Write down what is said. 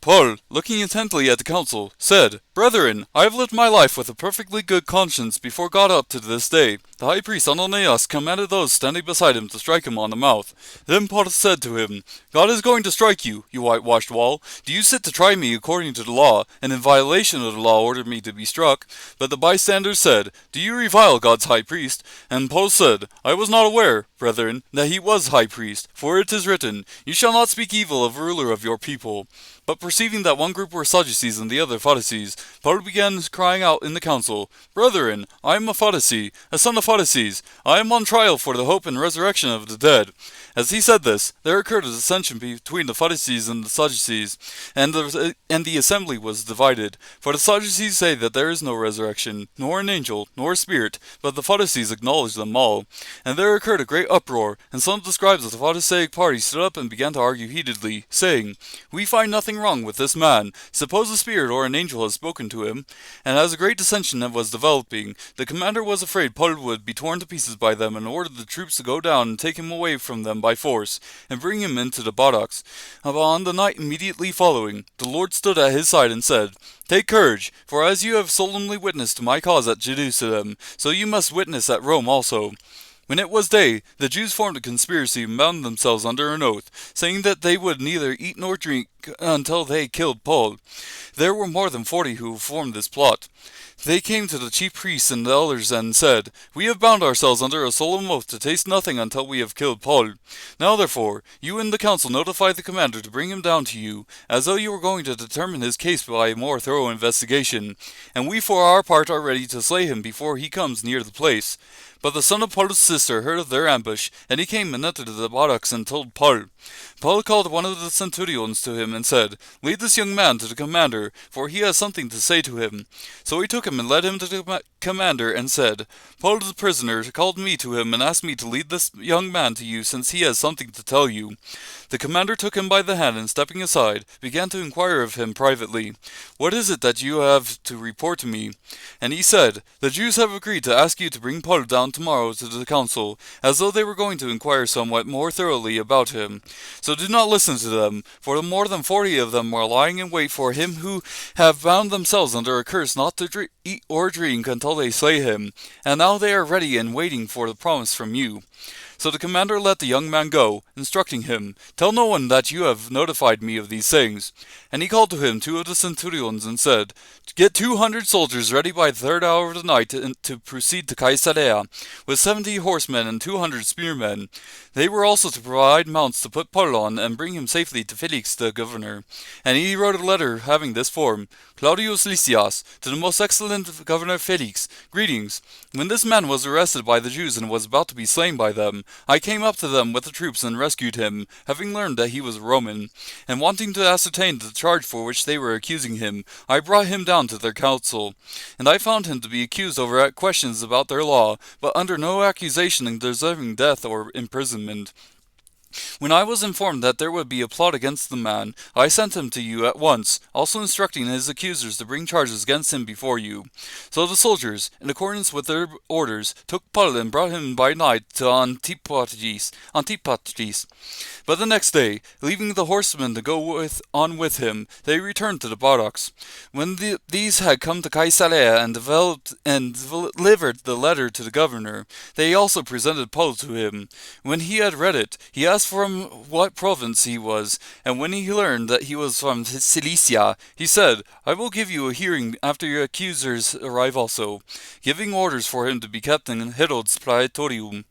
Paul, looking intently at the council, said, Brethren, I have lived my life with a perfectly good conscience before God up to this day. The high priest Ananias commanded those standing beside him to strike him on the mouth. Then Paul said to him, God is going to strike you, you whitewashed wall. Do you sit to try me according to the law, and in violation of the law order me to be struck? But the bystanders said, Do you revile God's high priest? And Paul said, I was not aware, brethren, that he was high priest, for it is written, You shall not speak evil of a ruler of your people. But perceiving that one group were Sadducees and the other Pharisees, Paul began crying out in the council, Brethren, I am a Pharisee, a son of Pharisees. I am on trial for the hope and resurrection of the dead. As he said this, there occurred a dissension between the Pharisees and the Sadducees, and the assembly was divided. For the Sadducees say that there is no resurrection, nor an angel, nor a spirit, but the Pharisees acknowledge them all. And there occurred a great uproar, and some of the scribes of the Pharisaic party stood up and began to argue heatedly, saying, We find nothing wrong with this man. Suppose a spirit or an angel has spoken to him. And as a great dissension was developing, the commander was afraid Paul would be torn to pieces by them, and ordered the troops to go down and take him away from them by force, and bring him into the buttocks. On the night immediately following, the Lord stood at his side and said, Take courage, for as you have solemnly witnessed to my cause at Jerusalem, so you must witness at Rome also. When it was day, the Jews formed a conspiracy and bound themselves under an oath, saying that they would neither eat nor drink until they killed Paul. There were more than 40 who formed this plot. They came to the chief priests and the elders and said, We have bound ourselves under a solemn oath to taste nothing until we have killed Paul. Now therefore, you and the council notify the commander to bring him down to you, as though you were going to determine his case by a more thorough investigation, and we for our part are ready to slay him before he comes near the place. But the son of Paul's sister heard of their ambush, and he came and entered the buttocks and told Paul. Paul called one of the centurions to him and said, Lead this young man to the commander, for he has something to say to him. So he took him and led him to the commander and said, Paul the prisoner called me to him and asked me to lead this young man to you, since he has something to tell you. The commander took him by the hand and, stepping aside, began to inquire of him privately, What is it that you have to report to me? And he said, The Jews have agreed to ask you to bring Paul down tomorrow to the council, as though they were going to inquire somewhat more thoroughly about him. So do not listen to them, for more than 40 of them are lying in wait for him who have bound themselves under a curse not to eat or drink until they slay him, and now they are ready and waiting for the promise from you. So the commander let the young man go, instructing him, Tell no one that you have notified me of these things. And he called to him 2 of the centurions and said, Get 200 soldiers ready by the 3rd hour of the night to proceed to Caesarea, with 70 horsemen and 200 spearmen. They were also to provide mounts to put Paul on and bring him safely to Felix the governor. And he wrote a letter having this form, Claudius Lysias, to the most excellent governor Felix, Greetings. When this man was arrested by the Jews and was about to be slain by them, I came up to them with the troops and rescued him, having learned that he was a Roman. And wanting to ascertain the charge for which they were accusing him, I brought him down to their council. And I found him to be accused over questions about their law, but under no accusation deserving death or imprisonment. When I was informed that there would be a plot against the man, I sent him to you at once, also instructing his accusers to bring charges against him before you. So the soldiers, in accordance with their orders, took Paul and brought him by night to Antipatris. But the next day, leaving the horsemen to go on with him, they returned to the buttocks. When these had come to Caesarea and delivered the letter to the governor, they also presented Paul to him. When he had read it, he asked from what province he was, and when he learned that he was from Cilicia, he said, I will give you a hearing after your accusers arrive also, giving orders for him to be kept in Herod's praetorium.